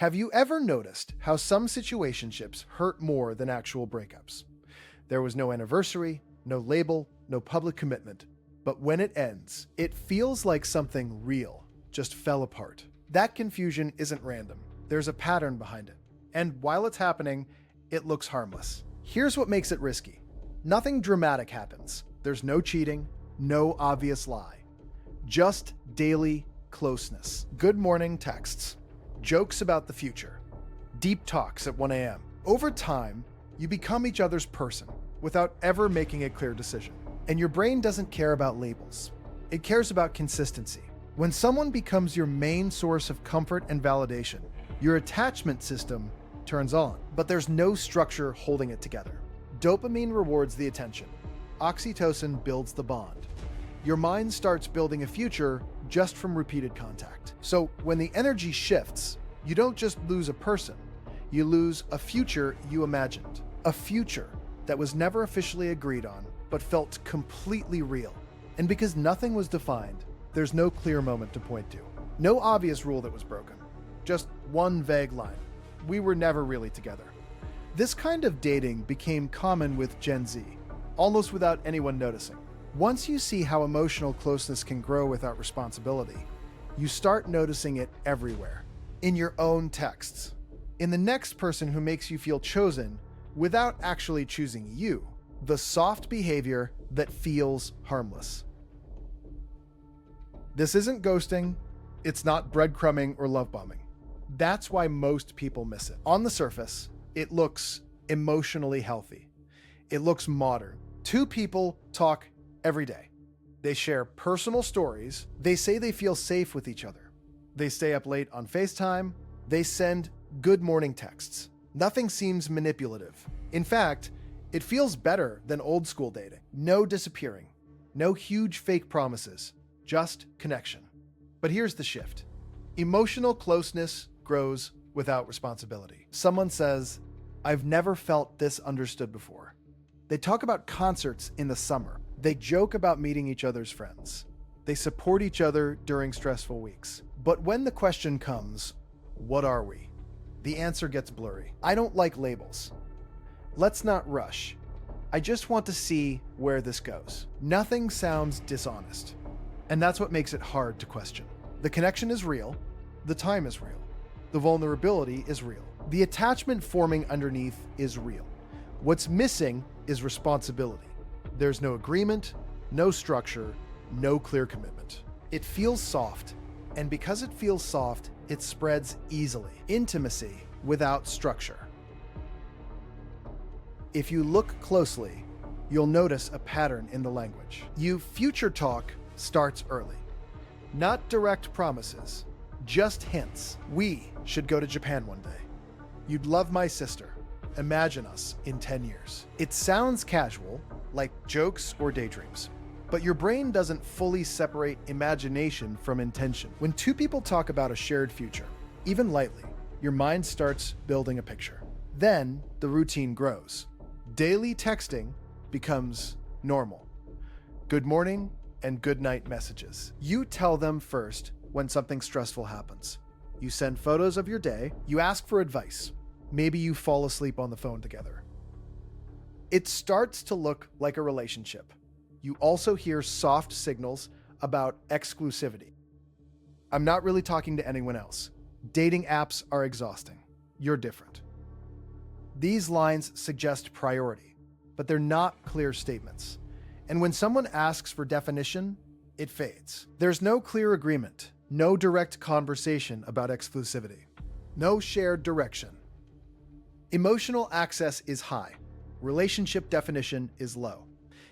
Have you ever noticed how some situationships hurt more than actual breakups? There was no anniversary, no label, no public commitment. But when it ends, it feels like something real just fell apart. That confusion isn't random. There's a pattern behind it. And while it's happening, it looks harmless. Here's what makes it risky. Nothing dramatic happens. There's no cheating, no obvious lie. Just daily closeness. Good morning texts. Jokes about the future. Deep talks at 1 a.m. Over time, you become each other's person without ever making a clear decision. And your brain doesn't care about labels. It cares about consistency. When someone becomes your main source of comfort and validation, your attachment system turns on, but there's no structure holding it together. Dopamine rewards the attention. Oxytocin builds the bond. Your mind starts building a future just from repeated contact. So when the energy shifts, you don't just lose a person, you lose a future you imagined. A future that was never officially agreed on, but felt completely real. And because nothing was defined, there's no clear moment to point to. No obvious rule that was broken. Just one vague line. We were never really together. This kind of dating became common with Gen Z, almost without anyone noticing. Once you see how emotional closeness can grow without responsibility, you start noticing it everywhere. In your own texts. In the next person who makes you feel chosen without actually choosing you. The soft behavior that feels harmless. This isn't ghosting, it's not breadcrumbing or love bombing. That's why most people miss it. On the surface, it looks emotionally healthy. It looks modern. Two people talk every day. They share personal stories. They say they feel safe with each other. They stay up late on FaceTime. They send good morning texts. Nothing seems manipulative. In fact, it feels better than old school dating. No disappearing. No huge fake promises. Just connection. But here's the shift. Emotional closeness grows without responsibility. Someone says, "I've never felt this understood before." They talk about concerts in the summer. They joke about meeting each other's friends. They support each other during stressful weeks. But when the question comes, what are we? The answer gets blurry. I don't like labels. Let's not rush. I just want to see where this goes. Nothing sounds dishonest. And that's what makes it hard to question. The connection is real. The time is real. The vulnerability is real. The attachment forming underneath is real. What's missing is responsibility. There's no agreement, no structure, no clear commitment. It feels soft, and because it feels soft, it spreads easily. Intimacy without structure. If you look closely, you'll notice a pattern in the language. Future talk starts early. Not direct promises, just hints. We should go to Japan one day. You'd love my sister. Imagine us in 10 years. It sounds casual, like jokes or daydreams. But your brain doesn't fully separate imagination from intention. When two people talk about a shared future, even lightly, your mind starts building a picture. Then the routine grows. Daily texting becomes normal. Good morning and good night messages. You tell them first when something stressful happens. You send photos of your day. You ask for advice. Maybe you fall asleep on the phone together. It starts to look like a relationship. You also hear soft signals about exclusivity. I'm not really talking to anyone else. Dating apps are exhausting. You're different. These lines suggest priority, but they're not clear statements. And when someone asks for definition, it fades. There's no clear agreement, no direct conversation about exclusivity, no shared direction. Emotional access is high. Relationship definition is low.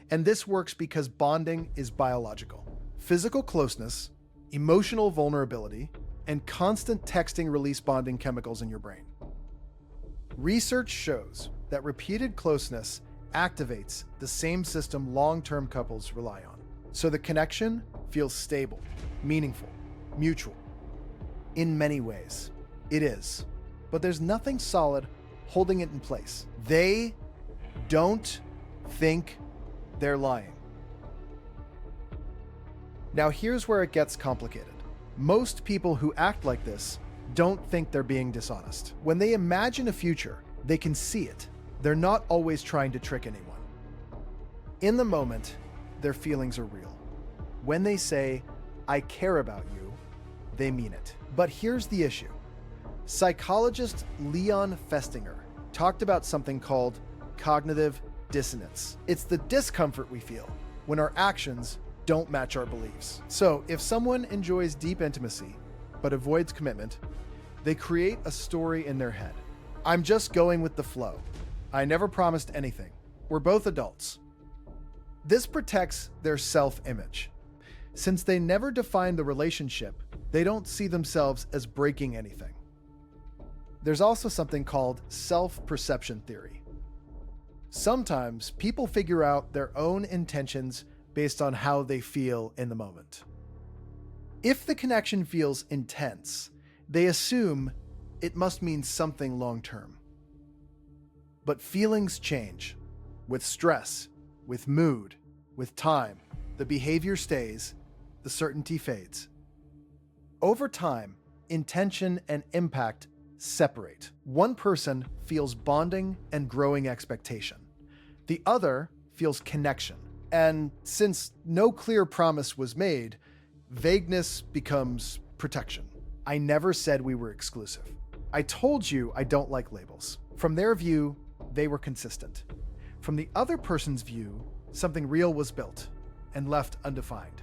And this works because bonding is biological. Physical closeness, emotional vulnerability, and constant texting release bonding chemicals in your brain. Research shows that repeated closeness activates the same system long-term couples rely on. So the connection feels stable, meaningful, mutual. In many ways, it is. But there's nothing solid holding it in place. They don't think they're lying. Now here's where it gets complicated. Most people who act like this don't think they're being dishonest. When they imagine a future, they can see it. They're not always trying to trick anyone. In the moment, their feelings are real. When they say, "I care about you," they mean it. But here's the issue. Psychologist Leon Festinger talked about something called cognitive dissonance. It's the discomfort we feel when our actions don't match our beliefs. So, if someone enjoys deep intimacy but avoids commitment, they create a story in their head. "I'm just going with the flow. I never promised anything. We're both adults." This protects their self-image. Since they never define the relationship, they don't see themselves as breaking anything. There's also something called self-perception theory. Sometimes people figure out their own intentions based on how they feel in the moment. If the connection feels intense, they assume it must mean something long-term. But feelings change. With stress, with mood, with time, the behavior stays, the certainty fades. Over time, intention and impact separate. One person feels bonding and growing expectation. The other feels connection. And since no clear promise was made, vagueness becomes protection. I never said we were exclusive. I told you I don't like labels. From their view, they were consistent. From the other person's view, something real was built and left undefined.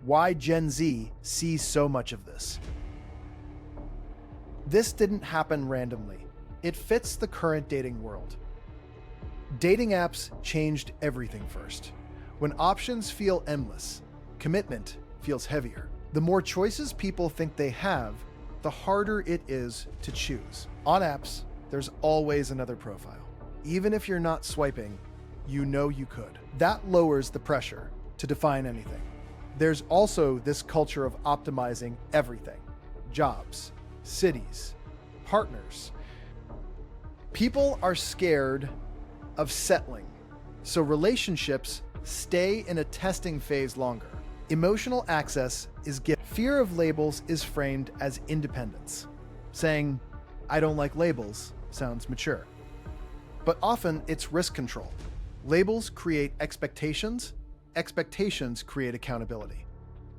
Why Gen Z sees so much of this? This didn't happen randomly. It fits the current dating world. Dating apps changed everything first. When options feel endless, commitment feels heavier. The more choices people think they have, the harder it is to choose. On apps, there's always another profile. Even if you're not swiping, you know you could. That lowers the pressure to define anything. There's also this culture of optimizing everything: jobs, cities, partners. People are scared of settling, so relationships stay in a testing phase longer. Emotional access is given. Fear of labels is framed as independence. Saying, "I don't like labels," sounds mature. But often it's risk control. Labels create expectations. Expectations create accountability.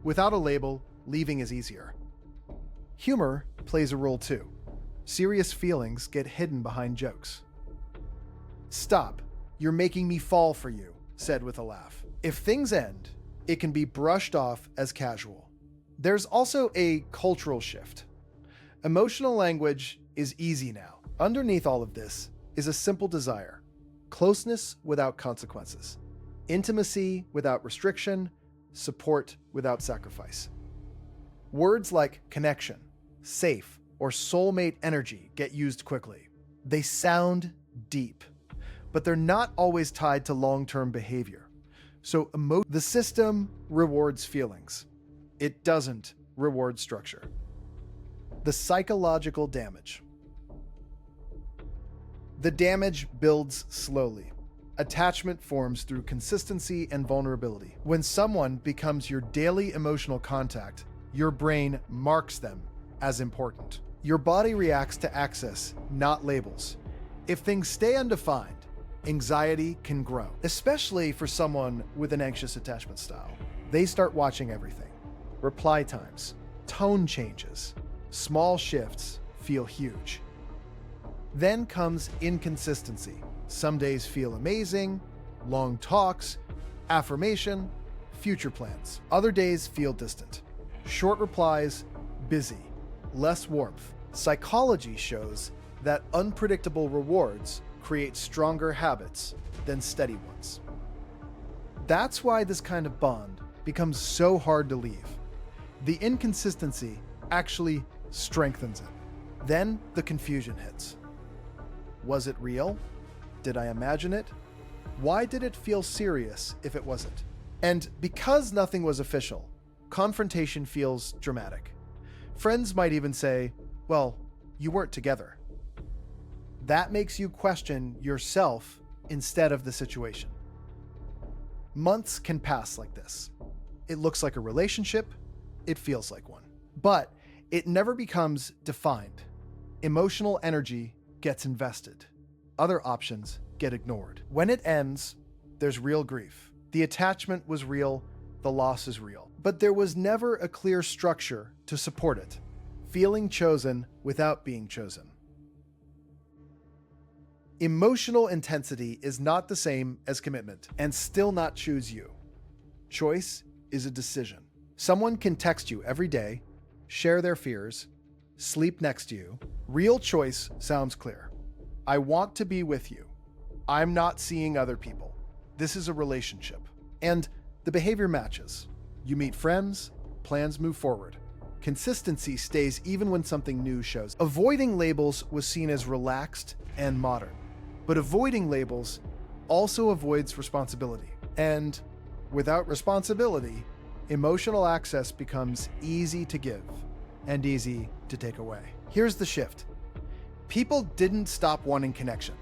Without a label, leaving is easier. Humor plays a role too. Serious feelings get hidden behind jokes. "Stop, you're making me fall for you," said with a laugh. If things end, it can be brushed off as casual. There's also a cultural shift. Emotional language is easy now. Underneath all of this is a simple desire: closeness without consequences, intimacy without restriction, support without sacrifice. Words like connection, safe, or soulmate energy get used quickly. They sound deep, but they're not always tied to long-term behavior. So the system rewards feelings. It doesn't reward structure. The psychological damage. The damage builds slowly. Attachment forms through consistency and vulnerability. When someone becomes your daily emotional contact, your brain marks them as important. Your body reacts to access, not labels. If things stay undefined, anxiety can grow, especially for someone with an anxious attachment style. They start watching everything: reply times, tone changes. Small shifts feel huge. Then comes inconsistency. Some days feel amazing, long talks, affirmation, future plans. Other days feel distant. Short replies, busy, less warmth. Psychology shows that unpredictable rewards create stronger habits than steady ones. That's why this kind of bond becomes so hard to leave. The inconsistency actually strengthens it. Then the confusion hits. Was it real? Did I imagine it? Why did it feel serious if it wasn't? And because nothing was official, confrontation feels dramatic. Friends might even say, "Well, you weren't together." That makes you question yourself instead of the situation. Months can pass like this. It looks like a relationship. It feels like one. But It never becomes defined. Emotional energy gets invested. Other options get ignored. When it ends, there's real grief. The attachment was real, the loss is real. But there was never a clear structure to support it. Feeling chosen without being chosen. Emotional intensity is not the same as commitment, and still not choose you. Choice is a decision. Someone can text you every day, share their fears, sleep next to you. Real choice sounds clear. I want to be with you. I'm not seeing other people. This is a relationship. And the behavior matches. You meet friends, plans move forward. Consistency stays even when something new shows. Avoiding labels was seen as relaxed and modern. But avoiding labels also avoids responsibility. And without responsibility, emotional access becomes easy to give and easy to take away. Here's the shift. People didn't stop wanting connection.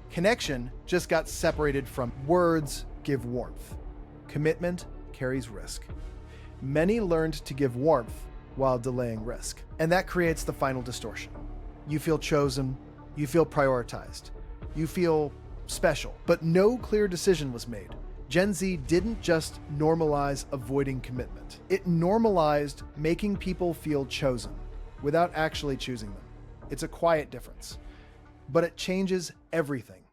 Connection just got separated from words give warmth. Commitment carries risk. Many learned to give warmth while delaying risk. And that creates the final distortion. You feel chosen, you feel prioritized, you feel special, but no clear decision was made. Gen Z didn't just normalize avoiding commitment. It normalized making people feel chosen without actually choosing them. It's a quiet difference, but it changes everything.